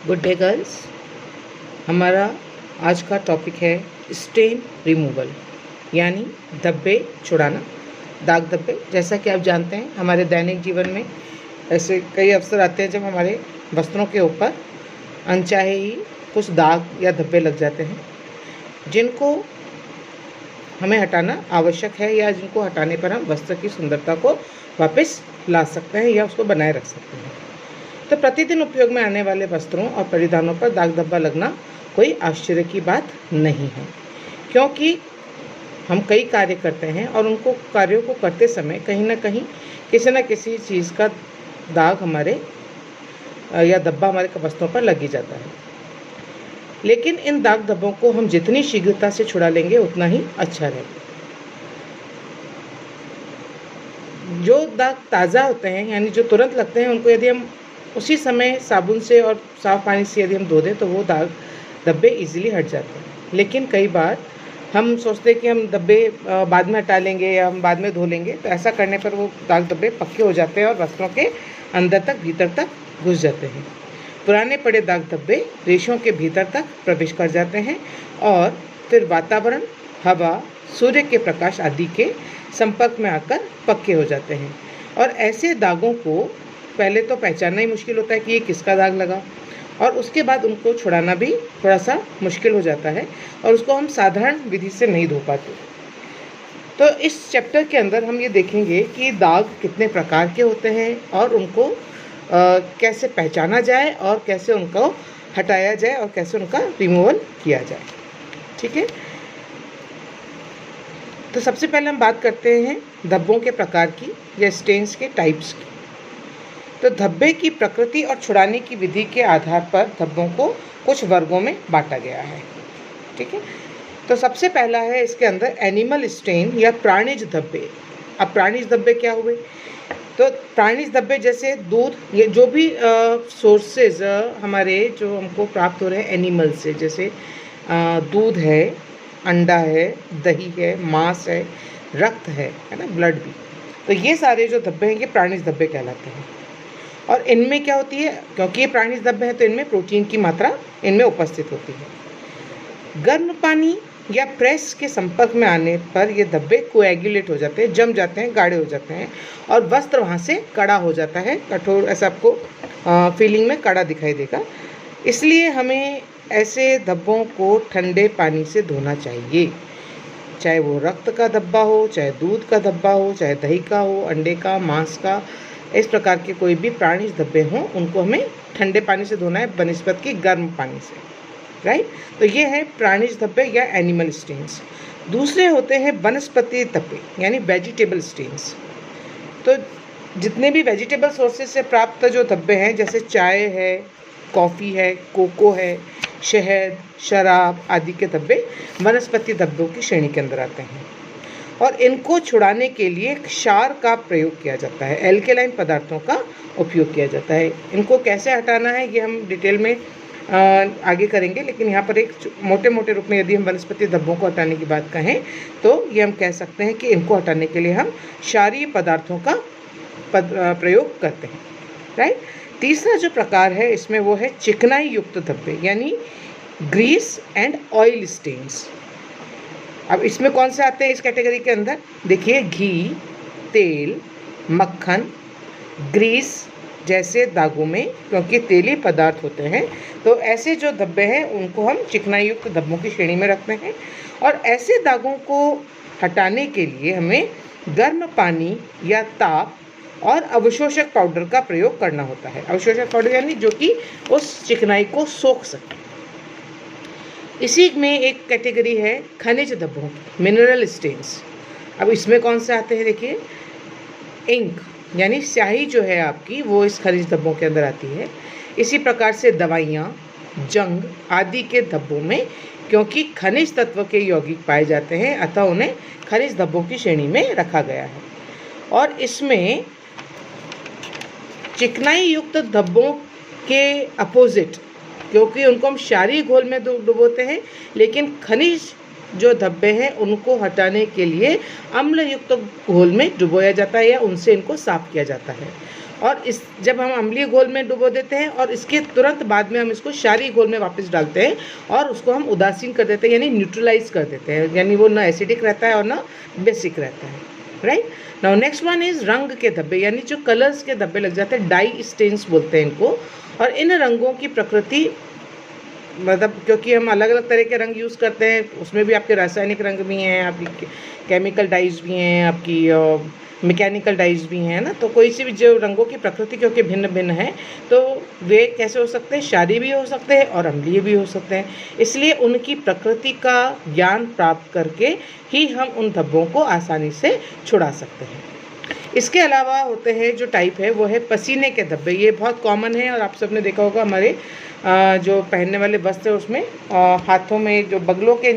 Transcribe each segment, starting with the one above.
Good day girls. हमारा आज का टॉपिक है स्टेन रिमूवल, यानी धब्बे छुड़ाना, दाग धब्बे। जैसा कि आप जानते हैं, हमारे दैनिक जीवन में ऐसे कई अवसर आते हैं जब हमारे वस्त्रों के ऊपर अनचाहे ही कुछ दाग या धब्बे लग जाते हैं, जिनको हमें हटाना आवश्यक है, या जिनको हटाने पर हम वस्त्र की सुंदरता को वापस ला सकते हैं या उसको बनाए रख सकते हैं। तो प्रतिदिन उपयोग में आने वाले वस्त्रों और परिधानों पर दाग धब्बा लगना कोई आश्चर्य की बात नहीं है, क्योंकि हम कई कार्य करते हैं और उनको कार्यों को करते समय कहीं ना कहीं किसी न किसी चीज़ का दाग हमारे या धब्बा हमारे वस्त्रों पर लग ही जाता है। लेकिन इन दाग धब्बों को हम जितनी शीघ्रता से छुड़ा लेंगे उतना ही अच्छा रहेगा। जो दाग ताज़ा होते हैं, यानी जो तुरंत लगते हैं, उनको यदि हम उसी समय साबुन से और साफ़ पानी से यदि हम धो दें तो वो दाग धब्बे इजीली हट जाते हैं। लेकिन कई बार हम सोचते हैं कि हम धब्बे बाद में हटा लेंगे या हम बाद में धो लेंगे, तो ऐसा करने पर वो दाग धब्बे पक्के हो जाते हैं और वस्त्रों के अंदर तक, भीतर तक घुस जाते हैं। पुराने पड़े दाग धब्बे रेशों के भीतर तक प्रवेश कर जाते हैं और फिर वातावरण, हवा, सूर्य के प्रकाश आदि के संपर्क में आकर पक्के हो जाते हैं। और ऐसे दागों को पहले तो पहचानना ही मुश्किल होता है कि ये किसका दाग लगा, और उसके बाद उनको छुड़ाना भी थोड़ा सा मुश्किल हो जाता है और उसको हम साधारण विधि से नहीं धो पाते। तो इस चैप्टर के अंदर हम ये देखेंगे कि दाग कितने प्रकार के होते हैं और उनको कैसे पहचाना जाए और कैसे उनको हटाया जाए और कैसे उनका रिमूवल किया जाए। ठीक है, तो सबसे पहले हम बात करते हैं धब्बों के प्रकार की या स्टेन्स के टाइप्स की। तो धब्बे की प्रकृति और छुड़ाने की विधि के आधार पर धब्बों को कुछ वर्गों में बांटा गया है। ठीक है, तो सबसे पहला है इसके अंदर एनिमल स्टेन या प्राणिज धब्बे। अब प्राणिज धब्बे क्या हुए? तो प्राणिज धब्बे जैसे दूध, ये जो भी सोर्सेज हमारे जो हमको प्राप्त हो रहे हैं एनिमल से, जैसे दूध है, अंडा है, दही है, मांस है, रक्त है ना, ब्लड भी। तो ये सारे जो धब्बे हैं ये प्राणिज धब्बे कहलाते हैं। और इनमें क्या होती है, क्योंकि ये प्राणिज धब्बे हैं तो इनमें प्रोटीन की मात्रा इनमें उपस्थित होती है। गर्म पानी या प्रेस के संपर्क में आने पर ये धब्बे कोएगुलेट हो जाते हैं, जम जाते हैं, गाढ़े हो जाते हैं और वस्त्र वहाँ से कड़ा हो जाता है, कठोर, ऐसा आपको फीलिंग में कड़ा दिखाई देगा। इसलिए हमें ऐसे धब्बों को ठंडे पानी से धोना चाहिए, चाहे वो रक्त का धब्बा हो, चाहे दूध का धब्बा हो, चाहे दही का हो, अंडे का, मांस का, इस प्रकार के कोई भी प्राणिज धब्बे हों उनको हमें ठंडे पानी से धोना है बनिस्बत की गर्म पानी से। राइट, तो ये है प्राणिज धब्बे या एनिमल स्टेन्स। दूसरे होते हैं वनस्पति धब्बे यानी वेजिटेबल स्टेन्स। तो जितने भी वेजिटेबल सोर्सेज से प्राप्त जो धब्बे हैं, जैसे चाय है, कॉफ़ी है, कोको है, शहद, शराब आदि के धब्बे वनस्पति धब्बों की श्रेणी के अंदर आते हैं और इनको छुड़ाने के लिए क्षार का प्रयोग किया जाता है, एल्केलाइन पदार्थों का उपयोग किया जाता है। इनको कैसे हटाना है ये हम डिटेल में आगे करेंगे, लेकिन यहाँ पर एक मोटे मोटे रूप में यदि हम वनस्पति धब्बों को हटाने की बात कहें तो ये हम कह सकते हैं कि इनको हटाने के लिए हम क्षारीय पदार्थों का प्रयोग करते हैं। राइट, तीसरा जो प्रकार है इसमें वो है चिकनाई युक्त धब्बे यानी ग्रीस एंड ऑयल स्टेन्स। अब इसमें कौन से आते हैं इस कैटेगरी के अंदर? देखिए, घी, तेल, मक्खन, ग्रीस जैसे दागों में, क्योंकि तेली पदार्थ होते हैं तो ऐसे जो धब्बे हैं उनको हम चिकनाई युक्त धब्बों की श्रेणी में रखते हैं। और ऐसे दागों को हटाने के लिए हमें गर्म पानी या ताप और अवशोषक पाउडर का प्रयोग करना होता है। अवशोषक पाउडर यानी जो कि उस चिकनाई को सोख सके। इसी में एक कैटेगरी है खनिज धब्बों की, मिनरल स्टेन्स। अब इसमें कौन से आते हैं? देखिए, इंक यानी स्याही जो है आपकी वो इस खनिज धब्बों के अंदर आती है। इसी प्रकार से दवाइयाँ, जंग आदि के धब्बों में, क्योंकि खनिज तत्व के यौगिक पाए जाते हैं अतः उन्हें खनिज धब्बों की श्रेणी में रखा गया है। और इसमें चिकनाई युक्त धब्बों के अपोजिट, क्योंकि उनको हम क्षारीय घोल में डुबोते हैं, लेकिन खनिज जो धब्बे हैं उनको हटाने के लिए अम्ल युक्त घोल में डुबोया जाता है या उनसे इनको साफ किया जाता है। और इस जब हम अम्लीय घोल में डुबो देते हैं और इसके तुरंत बाद में हम इसको क्षारीय घोल में वापस डालते हैं और उसको हम उदासीन कर देते हैं, यानी न्यूट्रलाइज कर देते हैं, यानी वो ना एसिडिक रहता है और ना बेसिक रहता है, right. Now next one is रंग के धब्बे, यानी जो कलर्स के धब्बे लग जाते हैं, डाई स्टेन्स बोलते हैं इनको। और इन रंगों की प्रकृति मतलब क्योंकि हम अलग अलग तरह के रंग यूज़ करते हैं, उसमें भी आपके रासायनिक रंग भी हैं, आपकी केमिकल डाइज भी हैं, आपकी मैकेनिकल डाइज भी हैं ना। तो कोई सी भी जो रंगों की प्रकृति क्योंकि भिन्न भिन्न है, तो वे कैसे हो सकते हैं, क्षारीय भी हो सकते हैं और अम्लीय भी हो सकते हैं। इसलिए उनकी प्रकृति का ज्ञान प्राप्त करके ही हम उन धब्बों को आसानी से छुड़ा सकते हैं। इसके अलावा होते हैं जो टाइप है वो है पसीने के धब्बे। ये बहुत कॉमन है और आप सबने देखा होगा हमारे जो पहनने वाले वस्त्र है उसमें हाथों में जो बगलों के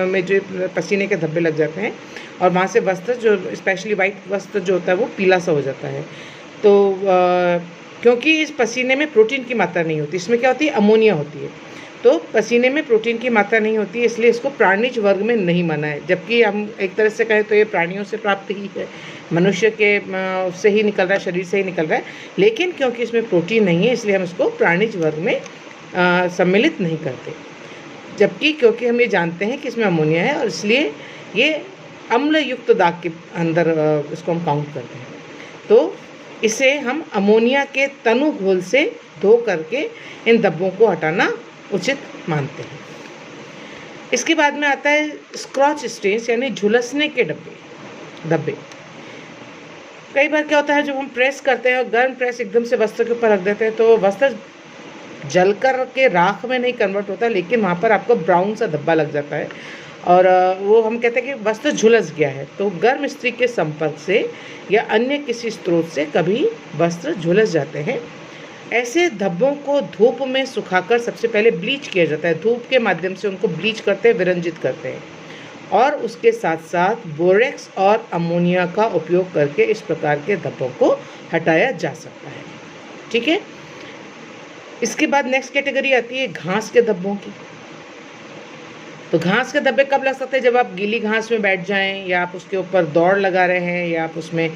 में जो पसीने के धब्बे लग जाते हैं और वहाँ से वस्त्र जो स्पेशली वाइट वस्त्र जो होता है वो पीला सा हो जाता है। तो क्योंकि इस पसीने में प्रोटीन की मात्रा नहीं होती, इसमें क्या होती है, अमोनिया होती है। तो पसीने में प्रोटीन की मात्रा नहीं होती है, इसलिए इसको प्राणिज वर्ग में नहीं माना है। जबकि हम एक तरह से कहें तो ये प्राणियों से प्राप्त ही है, मनुष्य के उससे ही निकल रहा है, शरीर से ही निकल रहा है, लेकिन क्योंकि इसमें प्रोटीन नहीं है इसलिए हम इसको प्राणिज वर्ग में सम्मिलित नहीं करते। जबकि क्योंकि हम ये जानते हैं कि इसमें अमोनिया है और इसलिए ये अम्ल युक्त दाग के अंदर इसको हम काउंट करते हैं। तो इसे हम अमोनिया के तनु घोल से धो करके इन धब्बों को हटाना उचित मानते हैं। इसके बाद में आता है स्क्रॉच स्टेन्स, यानी झुलसने के धब्बे। कई बार क्या होता है जब हम प्रेस करते हैं और गर्म प्रेस एकदम से वस्त्र के ऊपर रख देते हैं तो वस्त्र जलकर के राख में नहीं कन्वर्ट होता, लेकिन वहाँ पर आपको ब्राउन सा धब्बा लग जाता है और वो हम कहते हैं कि वस्त्र झुलस गया है। तो गर्म इस्त्री के संपर्क से या अन्य किसी स्रोत से कभी वस्त्र झुलस जाते हैं। ऐसे धब्बों को धूप में सुखाकर सबसे पहले ब्लीच किया जाता है। धूप के माध्यम से उनको ब्लीच करते हैं, विरंजित करते हैं और उसके साथ साथ बोरेक्स और अमोनिया का उपयोग करके इस प्रकार के धब्बों को हटाया जा सकता है। ठीक है। इसके बाद नेक्स्ट कैटेगरी आती है घास के धब्बों की। तो घास के धब्बे कब लग सकते हैं, जब आप गीली घास में बैठ जाएं या आप उसके ऊपर दौड़ लगा रहे हैं या आप उसमें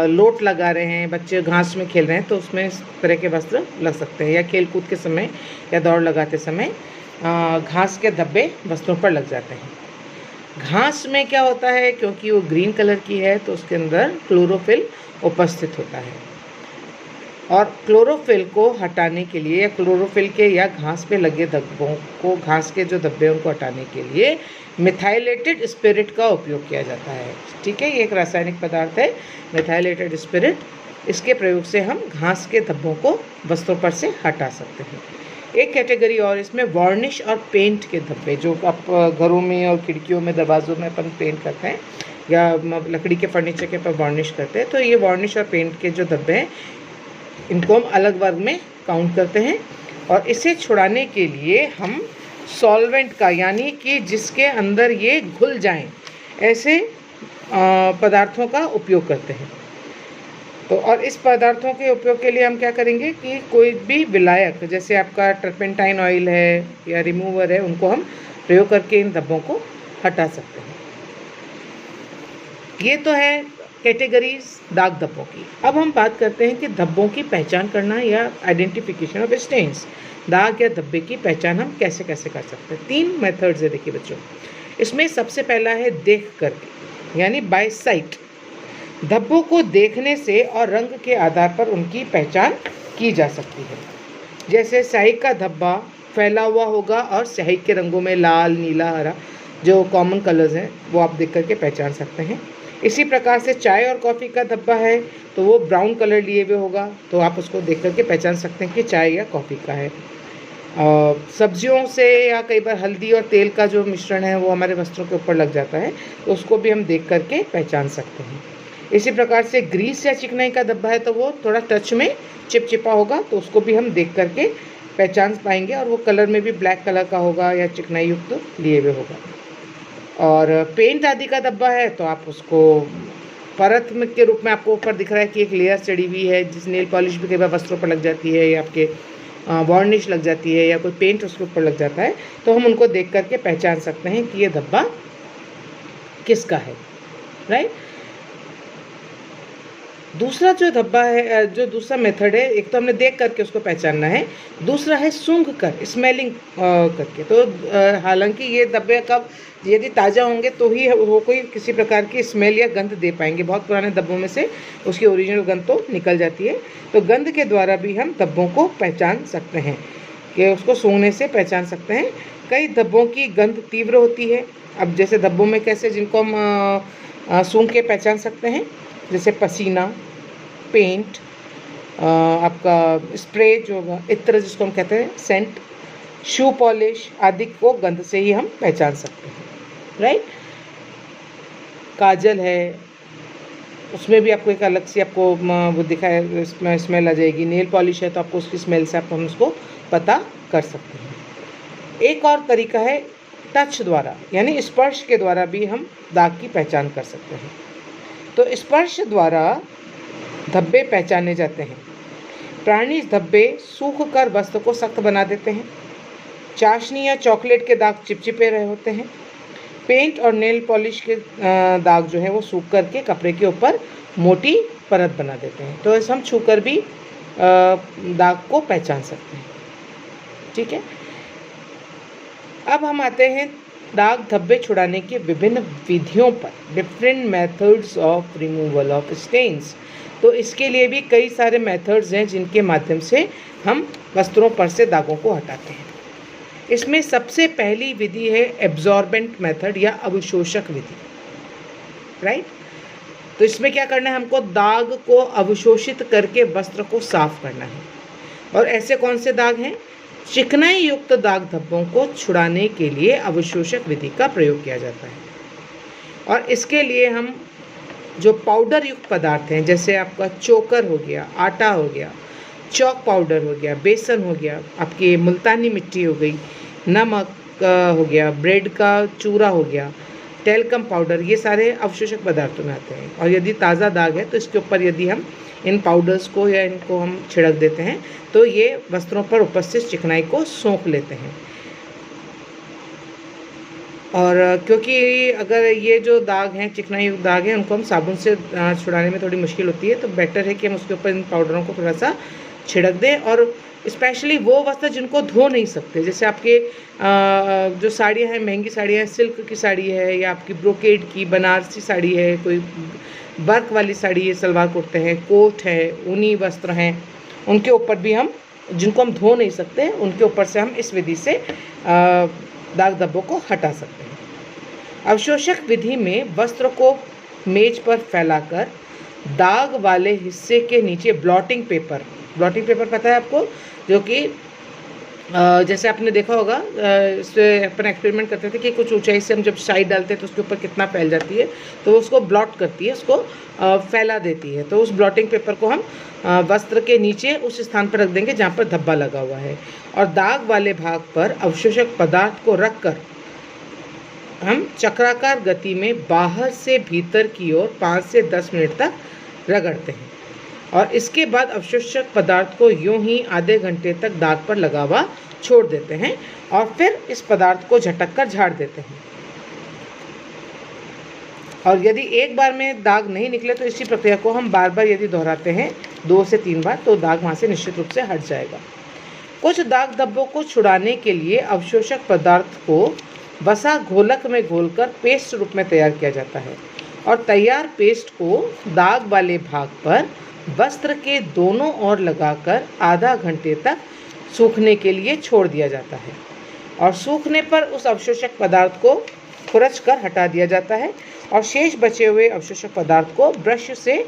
लोट लगा रहे हैं, बच्चे घास में खेल रहे हैं तो उसमें इस तरह के वस्त्र लग सकते हैं, या खेल कूद के समय या दौड़ लगाते समय घास के धब्बे वस्त्रों पर लग जाते हैं। घास में क्या होता है, क्योंकि वो ग्रीन कलर की है तो उसके अंदर क्लोरोफिल उपस्थित होता है और क्लोरोफिल को हटाने के लिए या क्लोरोफिल के या घास पे लगे धब्बों को, घास के जो धब्बे उनको हटाने के लिए मिथाइलेटेड स्पिरिट का उपयोग किया जाता है। ठीक है, ये एक रासायनिक पदार्थ है मिथाइलेटेड स्पिरिट। इसके प्रयोग से हम घास के धब्बों को वस्त्रों पर से हटा सकते हैं। एक कैटेगरी और इसमें वार्निश और पेंट के धब्बे, जो आप घरों में और खिड़कियों में दरवाज़ों में अपन पेंट करते हैं या लकड़ी के फर्नीचर के पर वार्निश करते हैं, तो ये वार्निश और पेंट के जो धब्बे हैं इनको हम अलग वर्ग में काउंट करते हैं और इसे छुड़ाने के लिए हम सॉल्वेंट का, यानी कि जिसके अंदर ये घुल जाएं, ऐसे पदार्थों का उपयोग करते हैं। तो और इस पदार्थों के उपयोग के लिए हम क्या करेंगे कि कोई भी विलायक, जैसे आपका टर्पेंटाइन ऑयल है या रिमूवर है, उनको हम प्रयोग करके इन धब्बों को हटा सकते हैं। ये तो है कैटेगरीज दाग धब्बों की। अब हम बात करते हैं कि धब्बों की पहचान करना या आइडेंटिफिकेशन ऑफ स्टेन्स। दाग या धब्बे की पहचान हम कैसे कैसे कर सकते हैं। 3 मेथड्स है देखिए बच्चों। इसमें सबसे पहला है देख करके, यानी बाय साइट। धब्बों को देखने से और रंग के आधार पर उनकी पहचान की जा सकती है। जैसे स्याही का धब्बा फैला हुआ होगा और स्याही के रंगों में लाल, नीला, हरा जो कॉमन कलर्स हैं वो आप देख करके पहचान सकते हैं। इसी प्रकार से चाय और कॉफ़ी का धब्बा है तो वो ब्राउन कलर लिए हुए होगा, तो आप उसको देख करके पहचान सकते हैं कि चाय या कॉफ़ी का है। सब्जियों से या कई बार हल्दी और तेल का जो मिश्रण है वो हमारे वस्त्रों के ऊपर लग जाता है, तो उसको भी हम देख करके पहचान सकते हैं। इसी प्रकार से ग्रीस या चिकनाई का धब्बा है तो वो थोड़ा टच में चिपचिपा होगा, तो उसको भी हम देख करके पहचान पाएंगे और वो कलर में भी ब्लैक कलर का होगा या चिकनाई युक्त लिए हुए होगा। और पेंट आदि का धब्बा है तो आप उसको परत के रूप में आपको ऊपर दिख रहा है कि एक लेयर चढ़ी हुई है, जिस नेल पॉलिश भी कई बार वस्त्रों पर लग जाती है या आपके वार्निश लग जाती है या कोई पेंट उसके ऊपर लग जाता है, तो हम उनको देख करके पहचान सकते हैं कि ये धब्बा किसका है, राइट। दूसरा जो धब्बा है, जो दूसरा मेथड है, एक तो हमने देख करके उसको पहचानना है, दूसरा है सूंघ कर, स्मेलिंग करके। तो हालांकि ये धब्बे कब, यदि ताज़ा होंगे तो ही वो कोई किसी प्रकार की स्मेल या गंध दे पाएंगे। बहुत पुराने धब्बों में से उसकी ओरिजिनल गंध तो निकल जाती है। तो गंध के द्वारा भी हम धब्बों को पहचान सकते हैं, कि उसको सूंघने से पहचान सकते हैं। कई धब्बों की गंध तीव्र होती है। अब जैसे धब्बों में कैसे, जिनको हम सूंघ के पहचान सकते हैं, जैसे पसीना, पेंट, आपका स्प्रे जो इत्र जिसको हम कहते हैं, सेंट, शू पॉलिश आदि को गंध से ही हम पहचान सकते हैं, राइट। काजल है, उसमें भी आपको एक अलग सी आपको वो दिखाए स्मेल आ जाएगी। नेल पॉलिश है तो आपको उसकी स्मेल से हम उसको पता कर सकते हैं। एक और तरीका है टच द्वारा, यानी स्पर्श के द्वारा भी हम दाग की पहचान कर सकते हैं। तो स्पर्श द्वारा धब्बे पहचाने जाते हैं। प्राणी धब्बे सूख कर वस्त्र को सख्त बना देते हैं। चाशनी या चॉकलेट के दाग चिपचिपे रहे होते हैं। पेंट और नेल पॉलिश के दाग जो है वो सूख करके कपड़े के ऊपर मोटी परत बना देते हैं। तो ऐसे हम छू कर भी दाग को पहचान सकते हैं, ठीक है। अब हम आते हैं दाग धब्बे छुड़ाने की विभिन्न विधियों पर, different methods of removal of stains. तो इसके लिए भी कई सारे मेथड्स हैं जिनके माध्यम से हम वस्त्रों पर से दागों को हटाते हैं। इसमें सबसे पहली विधि है एब्जॉर्बेंट मेथड या अवशोषक विधि, राइट। तो इसमें क्या करना है, हमको दाग को अवशोषित करके वस्त्र को साफ करना है। और ऐसे कौन से दाग हैं? चिकनाई युक्त दाग धब्बों को छुड़ाने के लिए अवशोषक विधि का प्रयोग किया जाता है। और इसके लिए हम जो पाउडर युक्त पदार्थ हैं, जैसे आपका चोकर हो गया, आटा हो गया, चौक पाउडर हो गया, बेसन हो गया, आपकी मुल्तानी मिट्टी हो गई, नमक हो गया, ब्रेड का चूरा हो गया, टेल्कम पाउडर, ये सारे अवशोषक पदार्थों में आते हैं। और यदि ताज़ा दाग है तो इसके ऊपर यदि हम इन पाउडर्स को या इनको हम छिड़क देते हैं तो ये वस्त्रों पर उपस्थित चिकनाई को सोख लेते हैं। और क्योंकि अगर ये जो दाग हैं, चिकनाई दाग हैं, उनको हम साबुन से छुड़ाने में थोड़ी मुश्किल होती है, तो बेटर है कि हम उसके ऊपर इन पाउडरों को थोड़ा सा छिड़क दें। और स्पेशली वो वस्त्र जिनको धो नहीं सकते, जैसे आपके जो साड़ियाँ हैं, महंगी साड़ियाँ हैं, सिल्क की साड़ी है या आपकी ब्रोकेड की बनारसी साड़ी है, कोई वर्क वाली साड़ी है, सलवार कुर्ते हैं, कोट है, ऊनी वस्त्र हैं, उनके ऊपर भी हम, जिनको हम धो नहीं सकते, उनके ऊपर से हम इस विधि से दाग धब्बों को हटा सकते हैं। अवशोषक विधि में वस्त्र को मेज पर फैलाकर दाग वाले हिस्से के नीचे ब्लॉटिंग पेपर पता है आपको, जो कि जैसे आपने देखा होगा, इससे अपन एक्सपेरिमेंट करते थे कि कुछ ऊंचाई से हम जब शाई डालते हैं तो उसके ऊपर कितना फैल जाती है, तो उसको ब्लॉट करती है, उसको फैला देती है। तो उस ब्लॉटिंग पेपर को हम वस्त्र के नीचे उस स्थान पर रख देंगे जहाँ पर धब्बा लगा हुआ है, और दाग वाले भाग पर अवशोषक पदार्थ को रख कर हम चक्राकार गति में बाहर से भीतर की ओर 5 से 10 मिनट तक रगड़ते हैं। और इसके बाद अवशोषक पदार्थ को यूं ही आधे घंटे तक दाग पर लगा हुआ छोड़ देते हैं, और फिर इस पदार्थ को झटक कर झाड़ देते हैं। और यदि एक बार में दाग नहीं निकले तो इसी प्रक्रिया को हम बार बार यदि दोहराते हैं 2 से 3 बार, तो दाग वहाँ से निश्चित रूप से हट जाएगा। कुछ दाग धब्बों को छुड़ाने के लिए अवशोषक पदार्थ को वसा घोलक में घोलकर पेस्ट रूप में तैयार किया जाता है, और तैयार पेस्ट को दाग वाले भाग पर वस्त्र के दोनों ओर लगाकर आधा घंटे तक सूखने के लिए छोड़ दिया जाता है। और सूखने पर उस अवशोषक पदार्थ को खुरच कर हटा दिया जाता है, और शेष बचे हुए अवशोषक पदार्थ को ब्रश से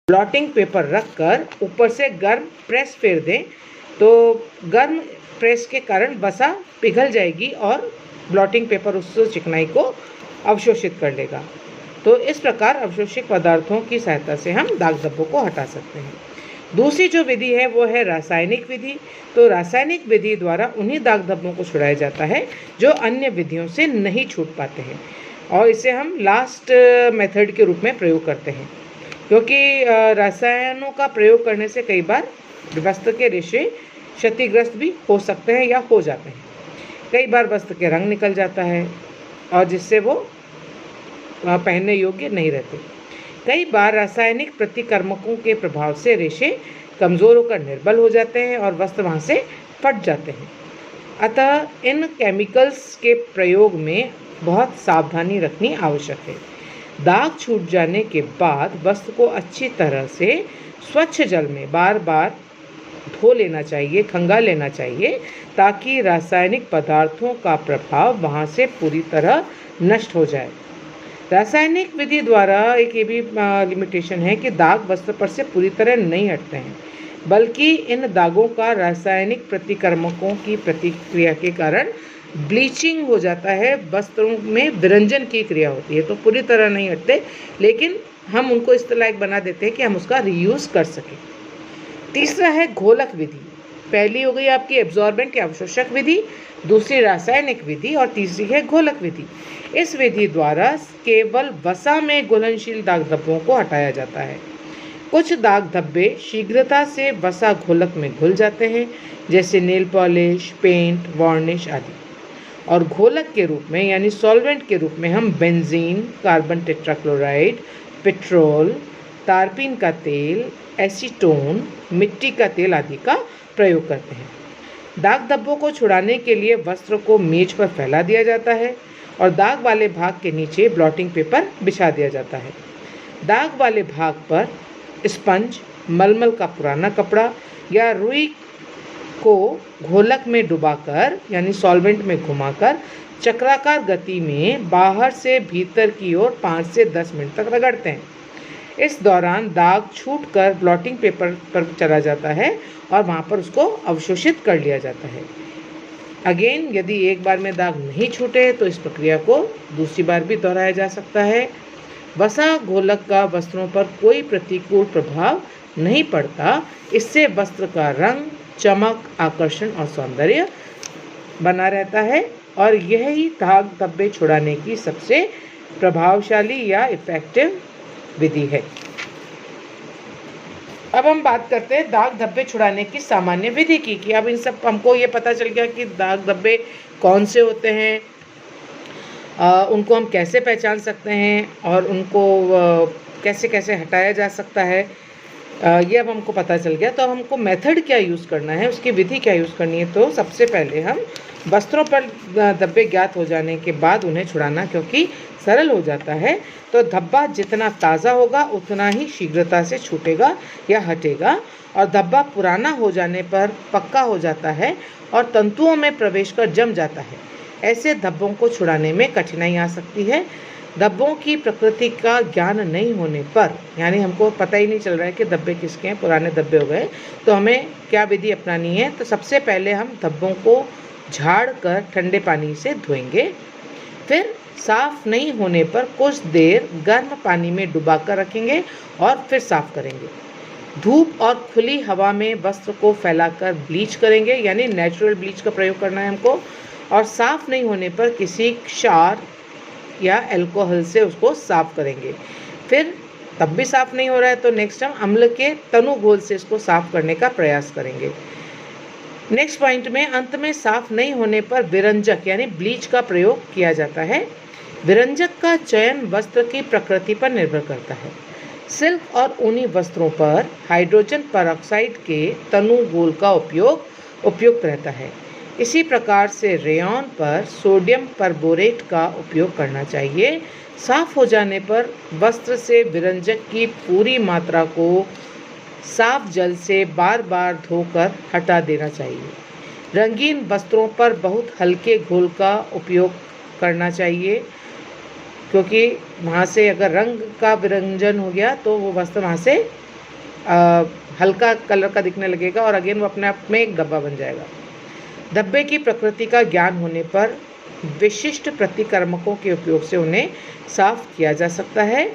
ब्लॉटिंग पेपर रखकर ऊपर से गर्म प्रेस फेर दें, तो गर्म प्रेस के कारण वसा पिघल जाएगी और ब्लॉटिंग पेपर उस चिकनाई को अवशोषित कर लेगा। तो इस प्रकार अवशोषित पदार्थों की सहायता से हम दाग धब्बों को हटा सकते हैं। दूसरी जो विधि है वो है रासायनिक विधि। तो रासायनिक विधि द्वारा उन्हीं दाग धब्बों को छुड़ाया जाता है जो अन्य विधियों से नहीं छूट पाते हैं, और इसे हम लास्ट मेथड के रूप में प्रयोग करते हैं, क्योंकि रसायनों का प्रयोग करने से कई बार वस्त्र के रेशे क्षतिग्रस्त भी हो सकते हैं या हो जाते हैं। कई बार वस्त्र के रंग निकल जाता है और जिससे वो पहनने योग्य नहीं रहते। कई बार रासायनिक प्रतिकर्मकों के प्रभाव से रेशे कमज़ोर होकर निर्बल हो जाते हैं और वस्त्र वहाँ से फट जाते हैं। अतः इन केमिकल्स के प्रयोग में बहुत सावधानी रखनी आवश्यक है। दाग छूट जाने के बाद वस्त्र को अच्छी तरह से स्वच्छ जल में बार बार धो लेना चाहिए, खंगा लेना चाहिए, ताकि रासायनिक पदार्थों का प्रभाव वहाँ से पूरी तरह नष्ट हो जाए। रासायनिक विधि द्वारा एक ये भी लिमिटेशन है कि दाग वस्त्र पर से पूरी तरह नहीं हटते हैं, बल्कि इन दागों का रासायनिक प्रतिकर्मकों की प्रतिक्रिया के कारण ब्लीचिंग हो जाता है, वस्त्रों में विरंजन की क्रिया होती है। तो पूरी तरह नहीं हटते, लेकिन हम उनको इस लायक बना देते हैं कि हम उसका रीयूज़ कर सकें। तीसरा है घोलक विधि। पहली हो गई आपकी एब्जॉर्बेंट या अवशोषक विधि, दूसरी रासायनिक विधि और तीसरी है घोलक विधि। इस विधि द्वारा केवल वसा में घुलनशील दाग धब्बों को हटाया जाता है। कुछ दाग धब्बे शीघ्रता से वसा घोलक में घुल जाते हैं, जैसे नेल पॉलिश, पेंट, वार्निश आदि। और घोलक के रूप में यानी सॉल्वेंट के रूप में हम बेंजीन, कार्बन टेट्राक्लोराइड, पेट्रोल, तारपीन का तेल, एसीटोन, मिट्टी का तेल आदि का प्रयोग करते हैं। दाग धब्बों को छुड़ाने के लिए वस्त्र को मेज पर फैला दिया जाता है और दाग वाले भाग के नीचे ब्लॉटिंग पेपर बिछा दिया जाता है। दाग वाले भाग पर स्पंज, मलमल का पुराना कपड़ा या रुई को घोलक में डुबाकर यानी सॉल्वेंट में घुमाकर चक्राकार गति में बाहर से भीतर की ओर 5 से 10 मिनट तक रगड़ते हैं। इस दौरान दाग छूटकर ब्लॉटिंग पेपर पर चला जाता है और वहाँ पर उसको अवशोषित कर लिया जाता है। अगेन, यदि एक बार में दाग नहीं छूटे तो इस प्रक्रिया को दूसरी बार भी दोहराया जा सकता है। वसा घोलक का वस्त्रों पर कोई प्रतिकूल प्रभाव नहीं पड़ता। इससे वस्त्र का रंग, चमक, आकर्षण और सौंदर्य बना रहता है और यही दाग धब्बे छुड़ाने की सबसे प्रभावशाली या इफेक्टिव विधि है। अब हम बात करते हैं दाग धब्बे छुड़ाने की सामान्य विधि की कि अब इन सब हमको ये पता चल गया कि दाग धब्बे कौन से होते हैं, उनको हम कैसे पहचान सकते हैं और उनको कैसे कैसे हटाया जा सकता है, ये अब हमको पता चल गया। तो हमको मेथड क्या यूज़ करना है, उसकी विधि क्या यूज़ करनी है। तो सबसे पहले हम वस्त्रों पर धब्बे ज्ञात हो जाने के बाद उन्हें छुड़ाना क्योंकि सरल हो जाता है, तो धब्बा जितना ताज़ा होगा उतना ही शीघ्रता से छूटेगा या हटेगा और धब्बा पुराना हो जाने पर पक्का हो जाता है और तंतुओं में प्रवेश कर जम जाता है। ऐसे धब्बों को छुड़ाने में कठिनाई आ सकती है। धब्बों की प्रकृति का ज्ञान नहीं होने पर, यानी हमको पता ही नहीं चल रहा है कि धब्बे किसके हैं, पुराने धब्बे हो गए, तो हमें क्या विधि अपनानी है। तो सबसे पहले हम धब्बों को झाड़ कर ठंडे पानी से धोएंगे, फिर साफ नहीं होने पर कुछ देर गर्म पानी में डुबा कर रखेंगे और फिर साफ करेंगे। धूप और खुली हवा में वस्त्र को फैलाकर ब्लीच करेंगे, यानी नेचुरल ब्लीच का प्रयोग करना है हमको, और साफ नहीं होने पर किसी क्षार या अल्कोहल से उसको साफ करेंगे। फिर तब भी साफ नहीं हो रहा है तो नेक्स्ट हम अम्ल के तनु घोल से इसको साफ करने का प्रयास करेंगे। नेक्स्ट पॉइंट में अंत में साफ नहीं होने पर विरंजक यानी ब्लीच का प्रयोग किया जाता है। विरंजक का चयन वस्त्र की प्रकृति पर निर्भर करता है। सिल्क और ऊनी वस्त्रों पर हाइड्रोजन पेरोक्साइड के तनु घोल का उपयोग उपयुक्त रहता है। इसी प्रकार से रेयॉन पर सोडियम परबोरेट का उपयोग करना चाहिए। साफ हो जाने पर वस्त्र से विरंजक की पूरी मात्रा को साफ जल से बार बार धोकर हटा देना चाहिए। रंगीन वस्त्रों पर बहुत हल्के घोल का उपयोग करना चाहिए, क्योंकि वहाँ से अगर रंग का विरंजन हो गया तो वो वस्त्र वहाँ से हल्का कलर का दिखने लगेगा और अगेन वो अपने आप में एक धब्बा बन जाएगा। धब्बे की प्रकृति का ज्ञान होने पर विशिष्ट प्रतिकर्मकों के उपयोग से उन्हें साफ किया जा सकता है।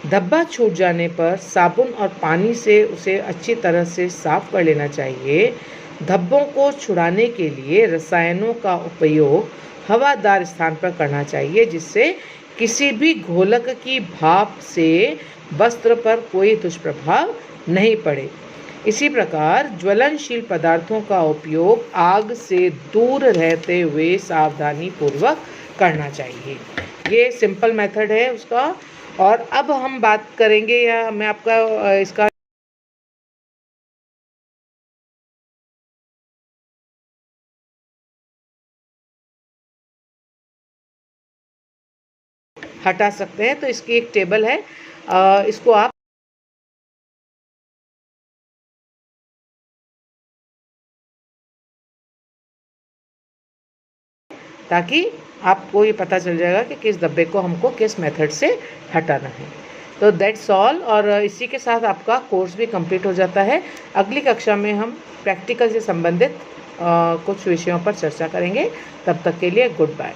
धब्बा छूट जाने पर साबुन और पानी से उसे अच्छी तरह से साफ कर लेना चाहिए। धब्बों को छुड़ाने के लिए रसायनों का उपयोग हवादार स्थान पर करना चाहिए, जिससे किसी भी घोलक की भाप से वस्त्र पर कोई दुष्प्रभाव नहीं पड़े। इसी प्रकार ज्वलनशील पदार्थों का उपयोग आग से दूर रहते हुए सावधानी पूर्वक करना चाहिए। ये सिंपल मेथड है उसका। और अब हम बात करेंगे, या मैं आपका इसका हटा सकते हैं। तो इसकी एक टेबल है, इसको आप ताकि आपको ये पता चल जाएगा कि किस डब्बे को हमको किस मेथड से हटाना है। तो दैट्स ऑल। और इसी के साथ आपका कोर्स भी कंप्लीट हो जाता है। अगली कक्षा में हम प्रैक्टिकल से संबंधित कुछ विषयों पर चर्चा करेंगे। तब तक के लिए गुड बाय।